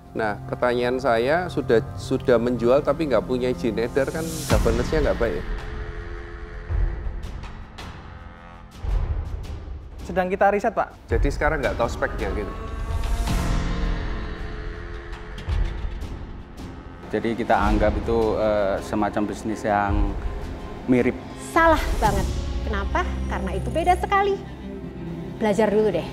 Nah, pertanyaan saya sudah menjual tapi nggak punya izin edar kan governance-nya nggak baik. Sedang kita riset, Pak. Jadi sekarang nggak tahu speknya gitu. Jadi kita anggap itu semacam bisnis yang mirip. Salah banget. Kenapa? Karena itu beda sekali. Belajar dulu deh.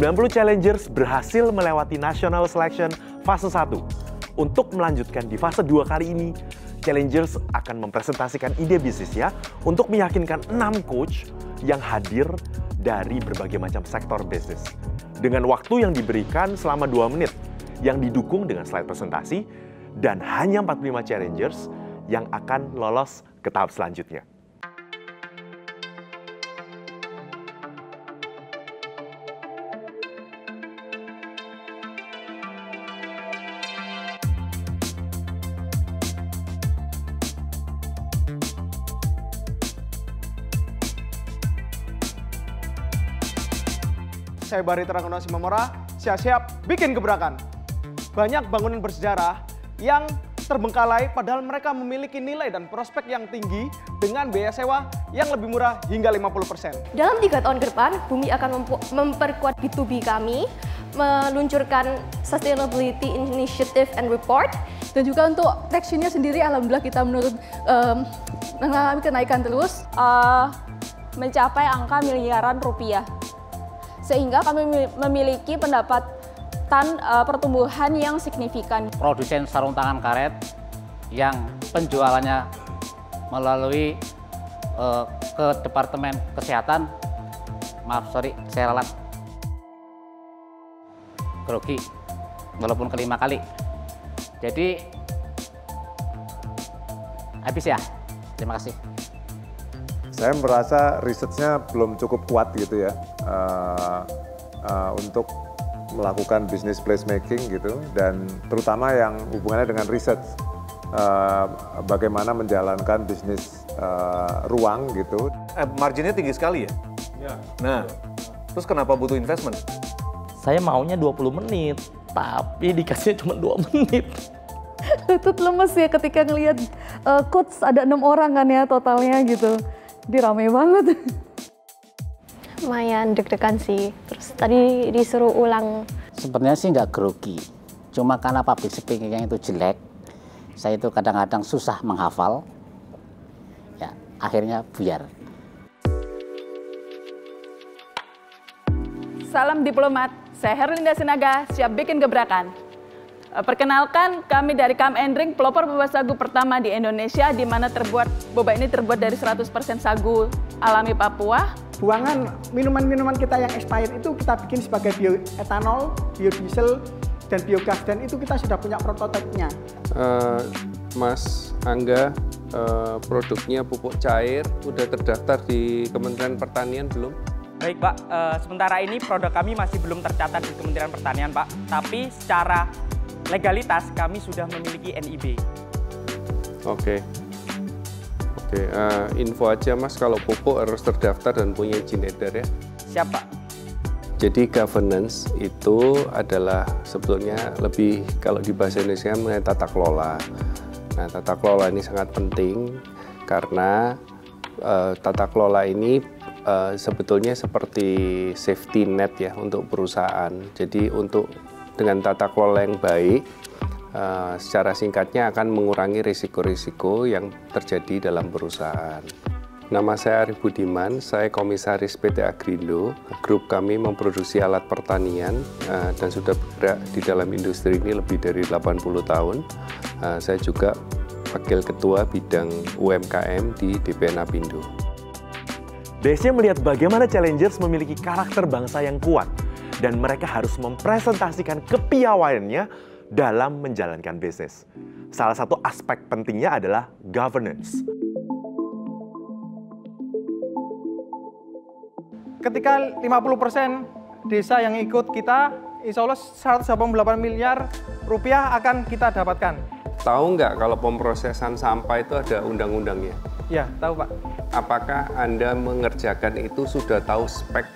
90 Challengers berhasil melewati National Selection fase 1. Untuk melanjutkan di fase 2 kali ini, Challengers akan mempresentasikan ide bisnisnya untuk meyakinkan 6 coach yang hadir dari berbagai macam sektor bisnis. Dengan waktu yang diberikan selama 2 menit, yang didukung dengan slide presentasi, dan hanya 45 Challengers yang akan lolos ke tahap selanjutnya. Saya Baritra Gunawan Simamora, siap-siap bikin gebrakan. Banyak bangunan bersejarah yang terbengkalai padahal mereka memiliki nilai dan prospek yang tinggi dengan biaya sewa yang lebih murah hingga 50%. Dalam 3 tahun ke depan, Bumi akan memperkuat B2B kami, meluncurkan Sustainability Initiative and Report. Dan juga untuk traction-nya sendiri, alhamdulillah kita mengalami kenaikan terus. Mencapai angka miliaran rupiah. Sehingga kami memiliki pendapatan pertumbuhan yang signifikan. Produsen sarung tangan karet yang penjualannya melalui ke Departemen Kesehatan, saya ralat grogi walaupun kelima kali. Jadi habis ya. Terima kasih. Saya merasa risetnya belum cukup kuat gitu ya untuk melakukan bisnis placemaking gitu, dan terutama yang hubungannya dengan riset bagaimana menjalankan bisnis ruang gitu. Marginnya tinggi sekali ya? Ya. Nah, terus kenapa butuh investment? Saya maunya 20 menit, tapi dikasihnya cuma 2 menit. Lutut lemes ya ketika ngelihat coach ada 6 orang kan ya totalnya gitu. Jadi rame banget. Lumayan deg-degan sih. Terus tadi disuruh ulang. Sebenarnya sih nggak grogi. Cuma karena public speaking-nya itu jelek, saya itu kadang-kadang susah menghafal. Ya, akhirnya buyar. Salam diplomat, saya Herlinda Sinaga, siap bikin gebrakan. Perkenalkan, kami dari Come and Drink, pelopor boba sagu pertama di Indonesia, di mana boba ini terbuat dari 100% sagu alami Papua. Buangan minuman-minuman kita yang expired itu kita bikin sebagai bioetanol, biodiesel, dan biogas, dan itu kita sudah punya prototipenya. Mas Angga, produknya pupuk cair, udah terdaftar di Kementerian Pertanian belum? Baik Pak, sementara ini produk kami masih belum tercatat di Kementerian Pertanian Pak, tapi secara legalitas kami sudah memiliki NIB. Oke, info aja Mas, kalau pupuk harus terdaftar dan punya izin edar ya. Siap Pak. Jadi governance itu adalah sebetulnya lebih, kalau di bahasa Indonesia mengenai tata kelola. Nah, tata kelola ini sangat penting karena tata kelola ini sebetulnya seperti safety net ya untuk perusahaan. Jadi dengan tata kelola yang baik, secara singkatnya akan mengurangi risiko-risiko yang terjadi dalam perusahaan. Nama saya Arif Budiman, saya komisaris PT Agrindo. Grup kami memproduksi alat pertanian dan sudah bergerak di dalam industri ini lebih dari 80 tahun. Saya juga wakil ketua bidang UMKM di DPN Apindo. BSC melihat bagaimana Challengers memiliki karakter bangsa yang kuat, dan mereka harus mempresentasikan kepiawaiannya dalam menjalankan bisnis. Salah satu aspek pentingnya adalah governance. Ketika 50% desa yang ikut kita, insya Allah 188 miliar rupiah akan kita dapatkan. Tahu nggak kalau pemrosesan sampah itu ada undang-undangnya? Ya, tahu Pak. Apakah Anda mengerjakan itu sudah tahu spek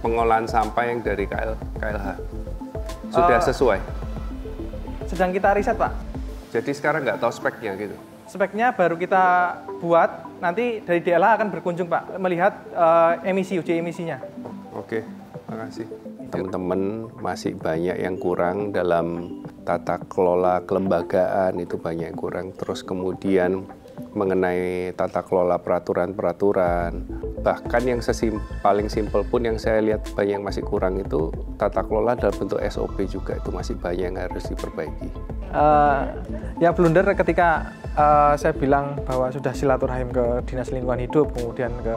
pengolahan sampah yang dari KLH? Sudah sesuai? Sedang kita riset Pak. Jadi sekarang nggak tahu speknya gitu? Speknya baru kita buat, nanti dari DLH akan berkunjung Pak, melihat uji emisinya. Oke, makasih. Teman-teman masih banyak yang kurang dalam tata kelola kelembagaan, itu banyak yang kurang. Terus kemudian mengenai tata kelola peraturan-peraturan, bahkan yang paling simpel pun yang saya lihat banyak yang masih kurang itu tata kelola dalam bentuk SOP juga, itu masih banyak yang harus diperbaiki. Yang blunder ketika saya bilang bahwa sudah silaturahim ke Dinas Lingkungan Hidup, kemudian ke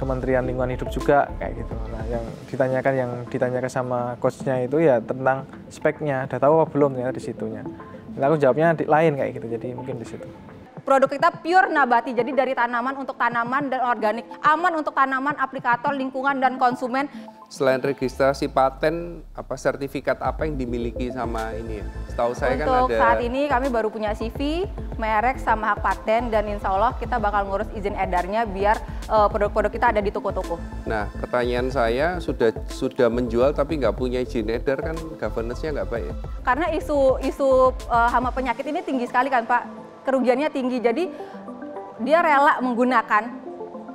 Kementerian Lingkungan Hidup juga kayak gitu. Nah, yang ditanyakan sama coachnya itu ya tentang speknya, udah tahu apa belum ya di situnya. Nah, aku jawabnya lain kayak gitu, jadi mungkin di situ. Produk kita pure nabati, jadi dari tanaman untuk tanaman dan organik, aman untuk tanaman, aplikator, lingkungan, dan konsumen. Selain registrasi paten, sertifikat apa yang dimiliki sama ini ya? Setahu saya untuk kan ada... Untuk saat ini kami baru punya CV, merek, sama hak paten, dan insya Allah kita bakal ngurus izin edarnya biar produk-produk kita ada di toko-toko. Nah, pertanyaan saya, sudah menjual tapi nggak punya izin edar kan governance-nya nggak baik ya? Karena isu hama penyakit ini tinggi sekali kan Pak. Kerugiannya tinggi, jadi dia rela menggunakan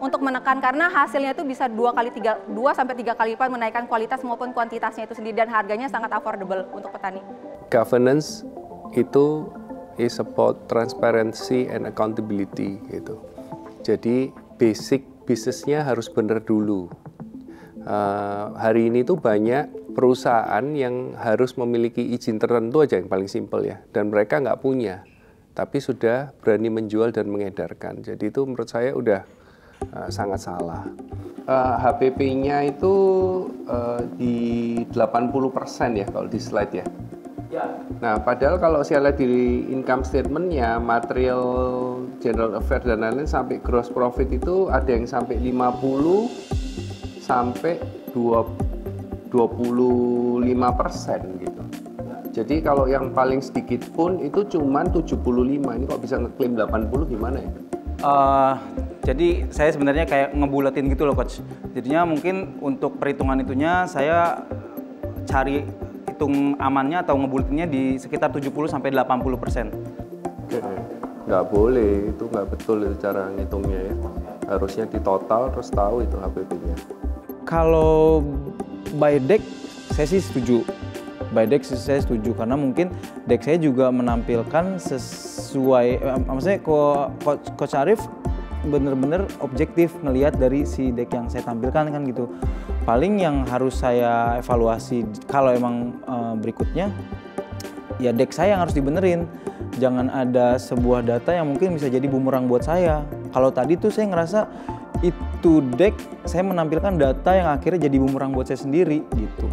untuk menekan karena hasilnya itu bisa 2 sampai 3 kali lipat menaikkan kualitas maupun kuantitasnya itu sendiri dan harganya sangat affordable untuk petani. Governance itu is about transparency and accountability gitu. Jadi basic bisnisnya harus benar dulu. Hari ini tuh banyak perusahaan yang harus memiliki izin tertentu aja yang paling simpel ya, dan mereka nggak punya. Tapi sudah berani menjual dan mengedarkan. Jadi itu menurut saya udah sangat salah. HPP-nya itu di 80% ya kalau di slide ya. Nah, padahal kalau saya lihat di income statement-nya, material general affairs dan lain-lain sampai gross profit itu ada yang sampai 50 sampai 25% gitu. Jadi kalau yang paling sedikit pun itu cuma 75, ini kok bisa ngeklaim 80 gimana ya? Jadi saya sebenarnya kayak ngebulatin gitu loh Coach. Jadinya mungkin untuk perhitungan itunya saya cari hitung amannya atau ngebulatinnya di sekitar 70-80%. Nggak boleh, itu nggak betul itu cara ngitungnya ya. Harusnya di total terus tahu itu HPP-nya. Kalau by deck saya sih setuju. By deck saya setuju karena mungkin deck saya juga menampilkan sesuai, maksudnya Coach Arif bener-bener objektif ngelihat dari si deck yang saya tampilkan kan gitu. Paling yang harus saya evaluasi kalau emang berikutnya ya deck saya yang harus dibenerin. Jangan ada sebuah data yang mungkin bisa jadi bumerang buat saya. Kalau tadi tuh saya ngerasa itu deck saya menampilkan data yang akhirnya jadi bumerang buat saya sendiri gitu.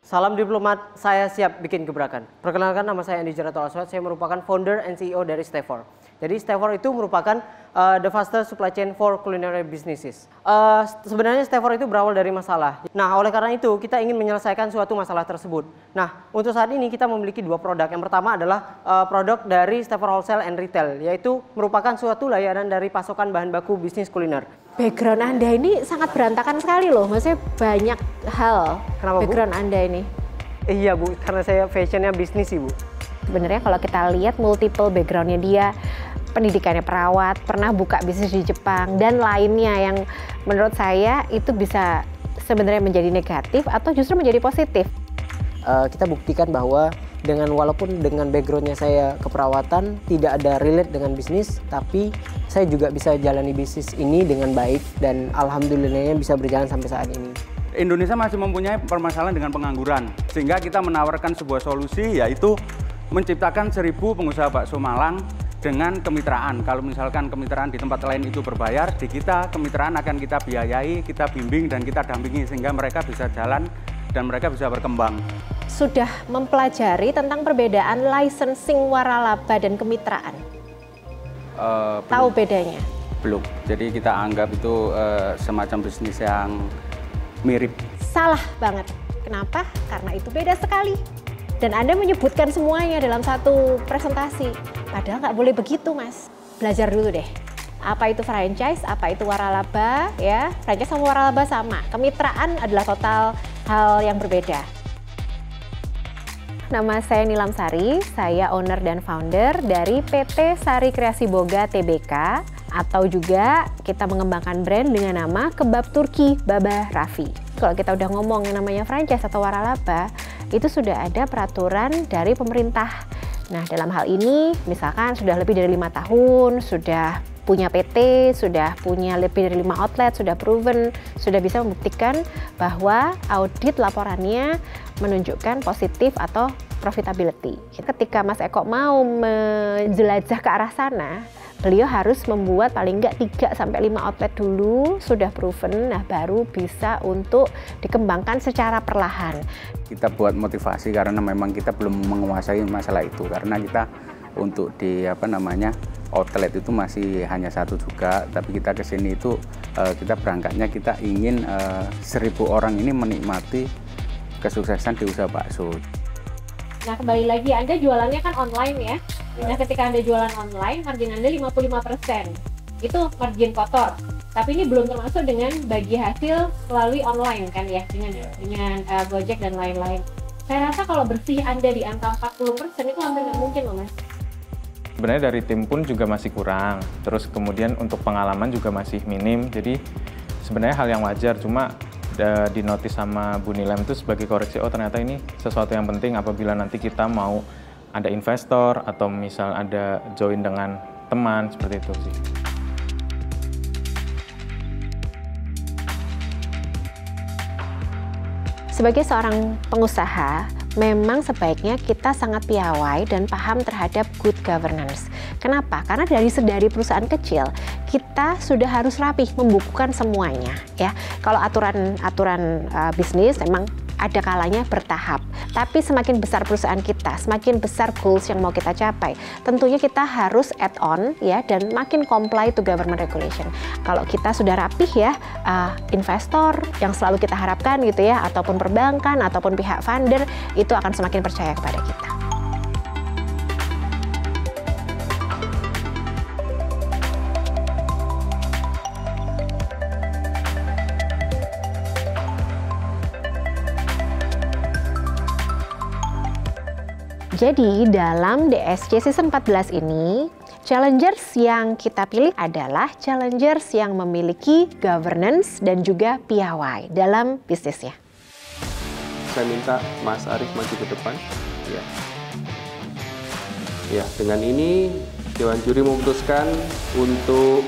Salam diplomat, saya siap bikin gebrakan. Perkenalkan, nama saya Andi Jaratul Aswad, saya merupakan founder and CEO dari Stay4. Jadi Stay4 itu merupakan the fastest supply chain for culinary businesses. Sebenarnya Stay4 itu berawal dari masalah. Nah, oleh karena itu kita ingin menyelesaikan suatu masalah tersebut. Nah, untuk saat ini kita memiliki 2 produk. Yang pertama adalah produk dari Stay4 Wholesale and Retail, yaitu merupakan suatu layanan dari pasokan bahan baku bisnis kuliner. Background Anda ini sangat berantakan sekali loh, maksudnya banyak hal. Kenapa, background Bu? Anda ini. Iya Bu, karena saya fashionnya bisnis sih Bu. Sebenarnya kalau kita lihat multiple backgroundnya dia, pendidikannya perawat, pernah buka bisnis di Jepang, dan lainnya yang menurut saya itu bisa sebenarnya menjadi negatif atau justru menjadi positif. Kita buktikan bahwa walaupun dengan backgroundnya saya keperawatan, tidak ada relate dengan bisnis, tapi saya juga bisa jalani bisnis ini dengan baik dan alhamdulillahnya bisa berjalan sampai saat ini. Indonesia masih mempunyai permasalahan dengan pengangguran, sehingga kita menawarkan sebuah solusi, yaitu menciptakan 1000 pengusaha bakso Malang dengan kemitraan. Kalau misalkan kemitraan di tempat lain itu berbayar, di kita kemitraan akan kita biayai, kita bimbing dan kita dampingi sehingga mereka bisa jalan dan mereka bisa berkembang. Sudah mempelajari tentang perbedaan licensing waralaba dan kemitraan? Tahu bedanya? Belum. Jadi kita anggap itu semacam bisnis yang mirip. Salah banget. Kenapa? Karena itu beda sekali. Dan Anda menyebutkan semuanya dalam satu presentasi. Padahal nggak boleh begitu, Mas. Belajar dulu deh. Apa itu franchise, apa itu waralaba, ya. Franchise sama waralaba sama. Kemitraan adalah total hal yang berbeda. Nama saya Nilam Sari, saya owner dan founder dari PT Sari Kreasi Boga Tbk, atau juga kita mengembangkan brand dengan nama Kebab Turki Baba Raffi. Kalau kita udah ngomong yang namanya franchise atau waralaba, itu sudah ada peraturan dari pemerintah. Nah, dalam hal ini misalkan sudah lebih dari 5 tahun, sudah punya PT, sudah punya lebih dari 5 outlet, sudah proven, sudah bisa membuktikan bahwa audit laporannya menunjukkan positif atau profitability. Ketika Mas Eko mau menjelajah ke arah sana, beliau harus membuat paling nggak 3-5 outlet dulu, sudah proven, nah baru bisa untuk dikembangkan secara perlahan. Kita buat motivasi karena memang kita belum menguasai masalah itu, karena kita untuk di outlet itu masih hanya 1 juga, tapi kita kesini itu kita berangkatnya kita ingin 1000 orang ini menikmati kesuksesan di usaha bakso. Nah, kembali lagi, Anda jualannya kan online ya. Nah, ketika Anda jualan online, margin Anda 55%. Itu margin kotor. Tapi ini belum termasuk dengan bagi hasil melalui online kan ya, dengan Gojek dan lain-lain. Saya rasa kalau bersih Anda di angka 40% itu hampir nggak mungkin loh, Mas. Sebenarnya dari tim pun juga masih kurang. Terus kemudian untuk pengalaman juga masih minim. Jadi sebenarnya hal yang wajar, cuma di notis sama Bu Nilam itu sebagai koreksi, oh ternyata ini sesuatu yang penting apabila nanti kita mau ada investor atau misal ada join dengan teman, seperti itu sih. Sebagai seorang pengusaha, memang sebaiknya kita sangat piawai dan paham terhadap good governance. Kenapa? Karena dari perusahaan kecil, kita sudah harus rapih membukukan semuanya, ya. Kalau aturan bisnis memang ada kalanya bertahap. Tapi semakin besar perusahaan kita, semakin besar goals yang mau kita capai, tentunya kita harus add on ya, dan makin comply to government regulation. Kalau kita sudah rapih ya, investor yang selalu kita harapkan gitu ya, ataupun perbankan ataupun pihak funder itu akan semakin percaya kepada kita. Jadi dalam DSC Season 14 ini, challengers yang kita pilih adalah challengers yang memiliki governance dan juga piawai dalam bisnisnya. Saya minta Mas Arief maju ke depan. Ya. Ya, dengan ini Dewan Juri memutuskan untuk